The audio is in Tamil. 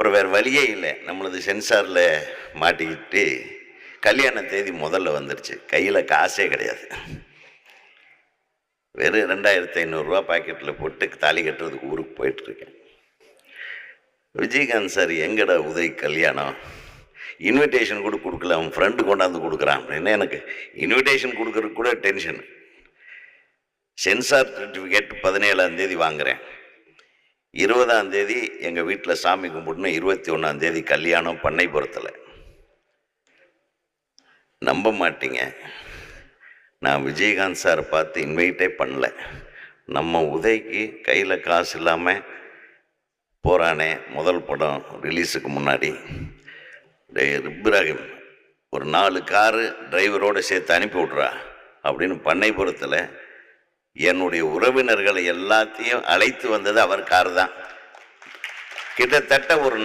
அப்புறம் வேறு வழியே இல்லை, நம்மளது சென்சாரில் மாட்டிக்கிட்டு கல்யாண தேதி முதல்ல வந்துடுச்சு. கையில் காசே கிடையாது. வெறும் 2500 பாக்கெட்டில் போட்டு தாலி கட்டுறதுக்கு ஊருக்கு போயிட்டுருக்கேன். விஜயகாந்த் சார், எங்கடா உதய் கல்யாணம், இன்விடேஷன் கூட கொடுக்கல, அவன் ஃப்ரெண்டு கொண்டாந்து கொடுக்குறான் அப்படின்னு. எனக்கு இன்விடேஷன் கொடுக்கறதுக்கு கூட டென்ஷன். சென்சார் சர்டிஃபிகேட் 17ஆம் தேதி வாங்குகிறேன். 20ஆம் தேதி எங்கள் வீட்டில் சாமி கும்பிடணும். 21ஆம் தேதி கல்யாணம் பண்ணைபுரத்தில். நம்ப மாட்டீங்க, நான் விஜயகாந்த் சாரை பார்த்து இன்வைட்டே பண்ணல. நம்ம உதய்க்கு கையில் காசு இல்லாமல் போகிறானே முதல் படம் ரிலீஸுக்கு முன்னாடி, இப்ராஹிம் ஒரு 4 காரு டிரைவரோடு சேர்த்து அனுப்பி விட்றா அப்படின்னு பண்ணைபுரத்தில் என்னுடைய உறவினர்களை எல்லாத்தையும் அழைத்து வந்தது அவர் கார் தான். கிட்டத்தட்ட ஒரு